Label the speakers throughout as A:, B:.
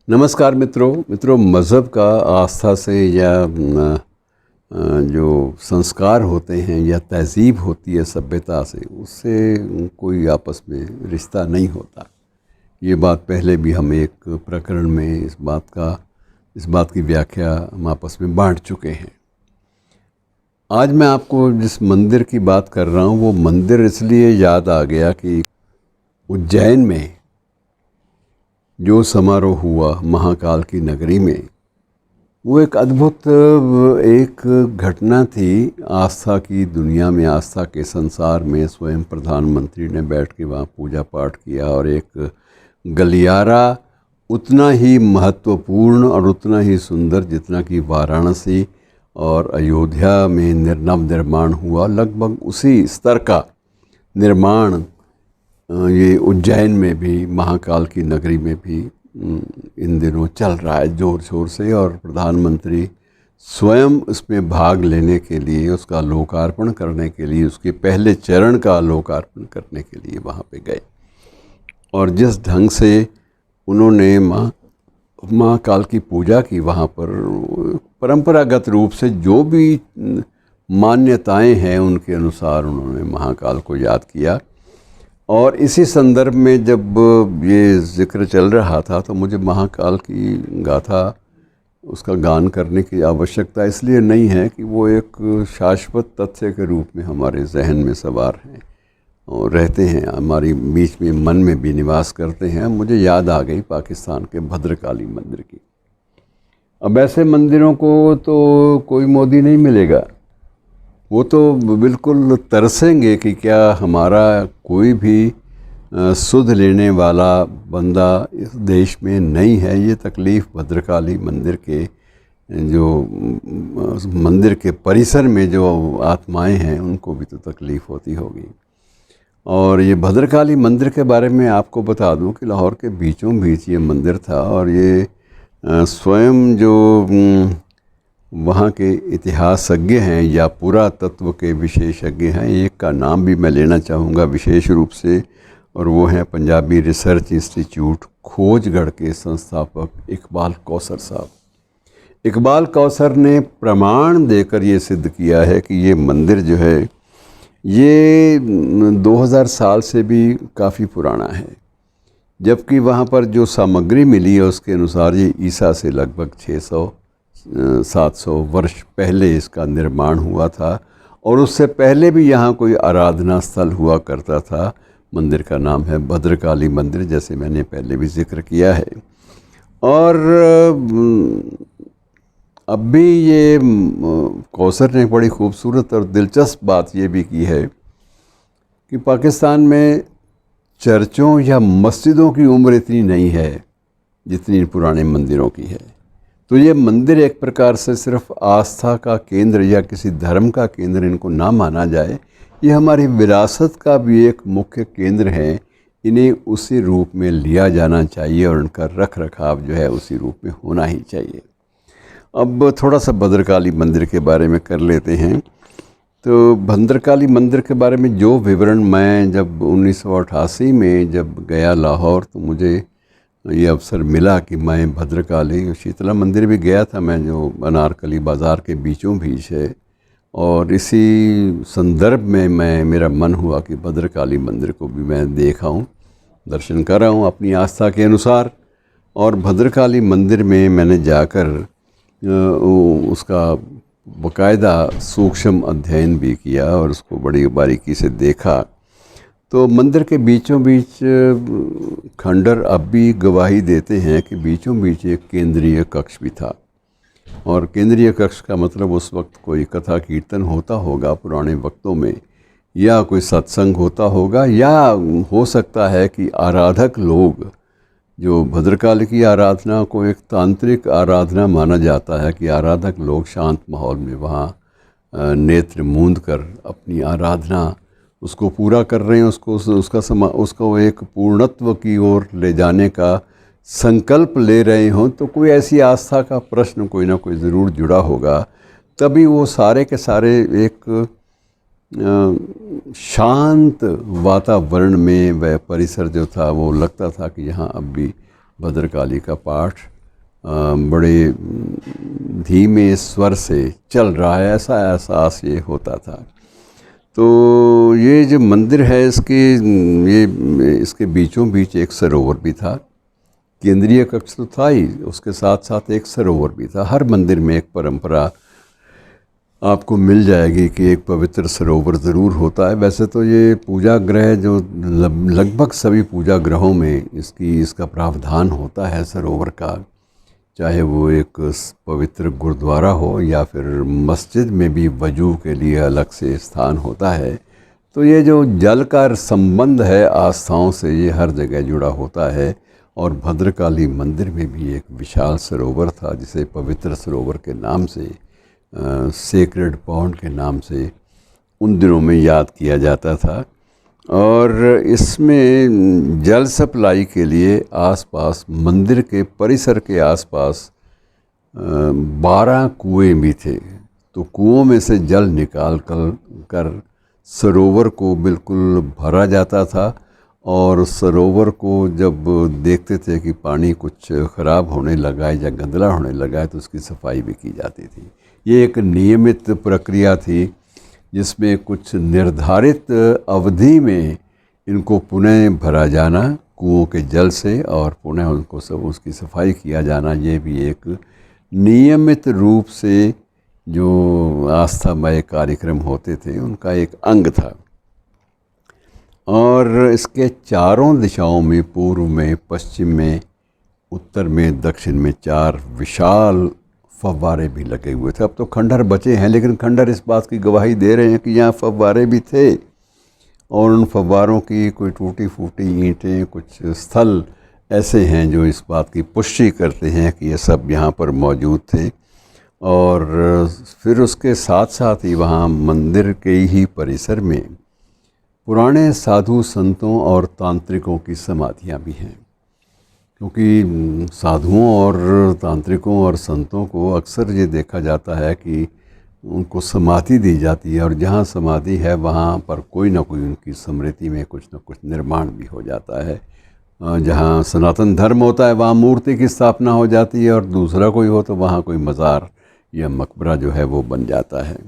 A: नमस्कार मित्रों मज़हब का आस्था से या जो संस्कार होते हैं या तहज़ीब होती है सभ्यता से, उससे कोई आपस में रिश्ता नहीं होता। ये बात पहले भी हम एक प्रकरण में इस बात की व्याख्या हम आपस में बांट चुके हैं। आज मैं आपको जिस मंदिर की बात कर रहा हूँ वो मंदिर इसलिए याद आ गया कि उज्जैन में जो समारोह हुआ महाकाल की नगरी में, वो एक अद्भुत एक घटना थी। आस्था की दुनिया में, आस्था के संसार में स्वयं प्रधानमंत्री ने बैठ के वहाँ पूजा पाठ किया और एक गलियारा उतना ही महत्वपूर्ण और उतना ही सुंदर जितना कि वाराणसी और अयोध्या में नवनिर्माण हुआ, लगभग उसी स्तर का निर्माण ये उज्जैन में भी, महाकाल की नगरी में भी इन दिनों चल रहा है ज़ोर शोर से। और प्रधानमंत्री स्वयं उसमें भाग लेने के लिए, उसका लोकार्पण करने के लिए, उसके पहले चरण का लोकार्पण करने के लिए वहाँ पे गए। और जिस ढंग से उन्होंने महाकाल की पूजा की वहाँ पर, परंपरागत रूप से जो भी मान्यताएं हैं उनके अनुसार उन्होंने महाकाल को याद किया। और इसी संदर्भ में जब ये जिक्र चल रहा था तो मुझे महाकाल की गाथा, उसका गान करने की आवश्यकता इसलिए नहीं है कि वो एक शाश्वत तथ्य के रूप में हमारे जहन में सवार हैं और रहते हैं, हमारी बीच में मन में भी निवास करते हैं। मुझे याद आ गई पाकिस्तान के भद्रकाली मंदिर की। अब ऐसे मंदिरों को तो कोई मोदी नहीं मिलेगा, वो तो बिल्कुल तरसेंगे कि क्या हमारा कोई भी सुध लेने वाला बंदा इस देश में नहीं है। ये तकलीफ़ भद्रकाली मंदिर के जो मंदिर के परिसर में जो आत्माएं हैं उनको भी तो तकलीफ़ होती होगी। और ये भद्रकाली मंदिर के बारे में आपको बता दूं कि लाहौर के बीचों बीच ये मंदिर था और ये स्वयं जो वहाँ के इतिहासज्ञ हैं या पुरातत्व के विशेषज्ञ हैं, एक का नाम भी मैं लेना चाहूँगा विशेष रूप से, और वो हैं पंजाबी रिसर्च इंस्टीट्यूट खोजगढ़ के संस्थापक इकबाल कौसर साहब। इकबाल कौसर ने प्रमाण देकर ये सिद्ध किया है कि ये मंदिर जो है ये 2000 साल से भी काफ़ी पुराना है, जबकि वहाँ पर जो सामग्री मिली है उसके अनुसार ये ईसा से लगभग 600-700 वर्ष पहले इसका निर्माण हुआ था। और उससे पहले भी यहाँ कोई आराधना स्थल हुआ करता था। मंदिर का नाम है भद्रकाली मंदिर, जैसे मैंने पहले भी जिक्र किया है। और अब भी ये कौसर ने बड़ी खूबसूरत और दिलचस्प बात ये भी की है कि पाकिस्तान में चर्चों या मस्जिदों की उम्र इतनी नहीं है जितनी पुराने मंदिरों की है। तो ये मंदिर एक प्रकार से सिर्फ आस्था का केंद्र या किसी धर्म का केंद्र इनको ना माना जाए, ये हमारी विरासत का भी एक मुख्य केंद्र है। इन्हें उसी रूप में लिया जाना चाहिए और इनका रख रखाव जो है उसी रूप में होना ही चाहिए। अब थोड़ा सा भद्रकाली मंदिर के बारे में कर लेते हैं। तो भद्रकाली मंदिर के बारे में जो विवरण मैं जब 1988 में जब गया लाहौर, तो मुझे ये अवसर मिला कि मैं भद्रकाली शीतला मंदिर भी गया था मैं, जो अनारकली बाज़ार के बीचों बीच है। और इसी संदर्भ में मेरा मन हुआ कि भद्रकाली मंदिर को भी मैं देखा हूँ, दर्शन कर रहा हूँ अपनी आस्था के अनुसार। और भद्रकाली मंदिर में मैंने जाकर उसका बाकायदा सूक्ष्म अध्ययन भी किया और उसको बड़ी बारीकी से देखा। तो मंदिर के बीचों बीच खंडर अब भी गवाही देते हैं कि बीचों बीच एक केंद्रीय कक्ष भी था। और केंद्रीय कक्ष का मतलब उस वक्त कोई कथा कीर्तन होता होगा पुराने वक्तों में, या कोई सत्संग होता होगा, या हो सकता है कि आराधक लोग, जो भद्रकाली की आराधना को एक तांत्रिक आराधना माना जाता है, कि आराधक लोग शांत माहौल में वहाँ नेत्र मूंद कर अपनी आराधना उसको पूरा कर रहे हैं, उसको एक पूर्णत्व की ओर ले जाने का संकल्प ले रहे हों। तो कोई ऐसी आस्था का प्रश्न कोई ना कोई ज़रूर जुड़ा होगा, तभी वो सारे के सारे एक शांत वातावरण में वह परिसर जो था वो लगता था कि यहाँ अब भी भद्रकाली का पाठ बड़े धीमे स्वर से चल रहा है, ऐसा एहसास ये होता था। तो ये जो मंदिर है इसके बीचों बीच एक सरोवर भी था। केंद्रीय कक्ष तो था ही, उसके साथ साथ एक सरोवर भी था। हर मंदिर में एक परंपरा आपको मिल जाएगी कि एक पवित्र सरोवर ज़रूर होता है। वैसे तो ये पूजा गृह जो लगभग सभी पूजा गृहों में इसका प्रावधान होता है सरोवर का, चाहे वो एक पवित्र गुरुद्वारा हो या फिर मस्जिद में भी वजू के लिए अलग से स्थान होता है। तो ये जो जल का संबंध है आस्थाओं से, ये हर जगह जुड़ा होता है। और भद्रकाली मंदिर में भी एक विशाल सरोवर था जिसे पवित्र सरोवर के नाम से, सेक्रेड पॉन्ड के नाम से उन दिनों में याद किया जाता था। और इसमें जल सप्लाई के लिए आसपास, मंदिर के परिसर के आसपास 12 कुएं भी थे। तो कुओं में से जल निकाल कर सरोवर को बिल्कुल भरा जाता था। और सरोवर को जब देखते थे कि पानी कुछ ख़राब होने लगा है या गंदला होने लगा है तो उसकी सफाई भी की जाती थी। ये एक नियमित प्रक्रिया थी जिसमें कुछ निर्धारित अवधि में इनको पुनः भरा जाना कुओं के जल से, और पुनः उनको सब उसकी सफाई किया जाना, ये भी एक नियमित रूप से जो आस्थामय कार्यक्रम होते थे उनका एक अंग था। और इसके चारों दिशाओं में, पूर्व में, पश्चिम में, उत्तर में, दक्षिण में 4 विशाल फव्वारे भी लगे हुए थे। अब तो खंडहर बचे हैं, लेकिन खंडहर इस बात की गवाही दे रहे हैं कि यहाँ फव्वारे भी थे। और उन फव्वारों की कोई टूटी फूटी ईंटें, कुछ स्थल ऐसे हैं जो इस बात की पुष्टि करते हैं कि ये सब यहाँ पर मौजूद थे। और फिर उसके साथ साथ ही वहाँ मंदिर के ही परिसर में पुराने साधु संतों और तांत्रिकों की समाधियाँ भी हैं। क्योंकि साधुओं और तांत्रिकों और संतों को अक्सर ये देखा जाता है कि उनको समाधि दी जाती है, और जहाँ समाधि है वहाँ पर कोई ना कोई उनकी स्मृति में कुछ न कुछ निर्माण भी हो जाता है। जहाँ सनातन धर्म होता है वहाँ मूर्ति की स्थापना हो जाती है, और दूसरा कोई हो तो वहाँ कोई मज़ार या मकबरा जो है वो बन जाता है।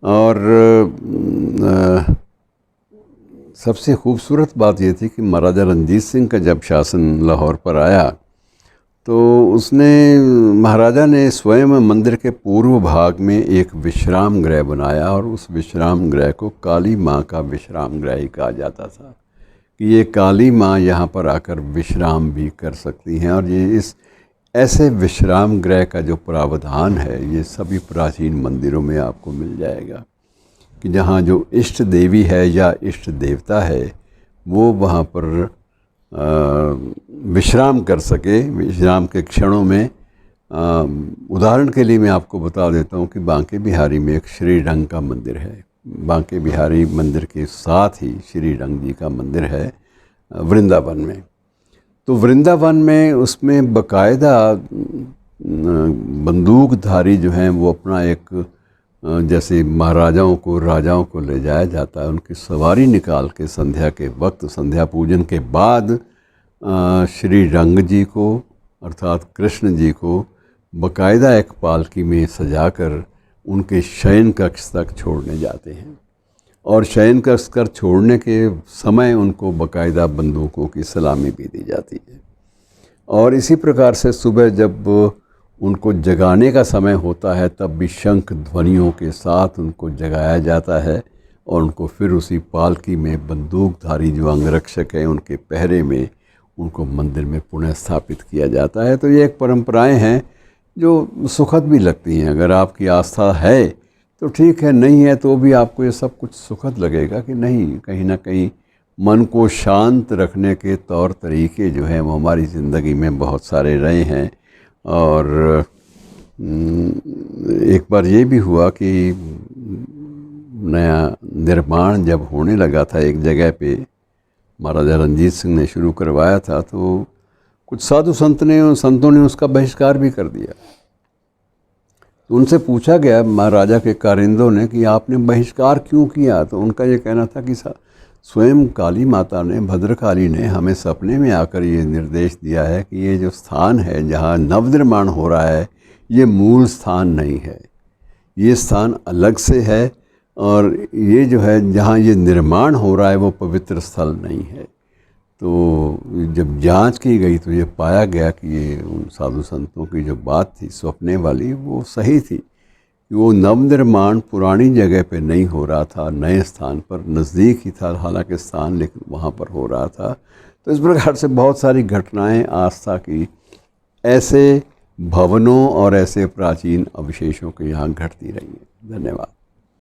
A: और सबसे खूबसूरत बात ये थी कि महाराजा रणजीत सिंह का जब शासन लाहौर पर आया तो महाराजा ने स्वयं मंदिर के पूर्व भाग में एक विश्राम गृह बनाया, और उस विश्राम गृह को काली माँ का विश्राम गृह ही कहा जाता था कि ये काली माँ यहाँ पर आकर विश्राम भी कर सकती हैं। और ये इस ऐसे विश्राम गृह का जो प्रावधान है ये सभी प्राचीन मंदिरों में आपको मिल जाएगा कि जहाँ जो इष्ट देवी है या इष्ट देवता है वो वहाँ पर विश्राम कर सके, विश्राम के क्षणों में। उदाहरण के लिए मैं आपको बता देता हूँ कि बांके बिहारी में एक श्री रंग का मंदिर है। बांके बिहारी मंदिर के साथ ही श्री रंग जी का मंदिर है वृंदावन में। तो वृंदावन में उसमें बाकायदा बंदूकधारी जो हैं वो अपना एक, जैसे महाराजाओं को, राजाओं को ले जाया जाता है, उनकी सवारी निकाल के संध्या के वक्त, संध्या पूजन के बाद श्री रंग जी को अर्थात कृष्ण जी को बाकायदा एक पालकी में सजाकर उनके शयन कक्ष तक छोड़ने जाते हैं। और शयन कक्ष कर छोड़ने के समय उनको बाकायदा बंदूकों की सलामी भी दी जाती है। और इसी प्रकार से सुबह जब उनको जगाने का समय होता है तब भी शंख ध्वनियों के साथ उनको जगाया जाता है, और उनको फिर उसी पालकी में बंदूकधारी जो अंगरक्षक हैं उनके पहरे में उनको मंदिर में पुनः स्थापित किया जाता है। तो ये एक परंपराएं हैं जो सुखद भी लगती हैं। अगर आपकी आस्था है तो ठीक है, नहीं है तो भी आपको ये सब कुछ सुखद लगेगा कि नहीं, कहीं ना कहीं मन को शांत रखने के तौर तरीके जो हैं वो हमारी ज़िंदगी में बहुत सारे रहे हैं। और एक बार ये भी हुआ कि नया निर्माण जब होने लगा था एक जगह पे, महाराजा रणजीत सिंह ने शुरू करवाया था, तो कुछ साधु संतों ने उसका बहिष्कार भी कर दिया। तो उनसे पूछा गया महाराजा के कारिंदों ने कि आपने बहिष्कार क्यों किया, तो उनका ये कहना था कि स्वयं काली माता ने, भद्रकाली ने हमें सपने में आकर ये निर्देश दिया है कि ये जो स्थान है जहाँ नवनिर्माण हो रहा है, ये मूल स्थान नहीं है, ये स्थान अलग से है, और ये जो है जहाँ ये निर्माण हो रहा है वो पवित्र स्थल नहीं है। तो जब जांच की गई तो ये पाया गया कि ये उन साधु संतों की जो बात थी सपने वाली, वो सही थी कि वो नवनिर्माण पुरानी जगह पे नहीं हो रहा था, नए स्थान पर, नज़दीक ही था हालांकि स्थान, लेकिन वहाँ पर हो रहा था। तो इस प्रकार से बहुत सारी घटनाएं आस्था की ऐसे भवनों और ऐसे प्राचीन अवशेषों के यहाँ घटती रही हैं। धन्यवाद।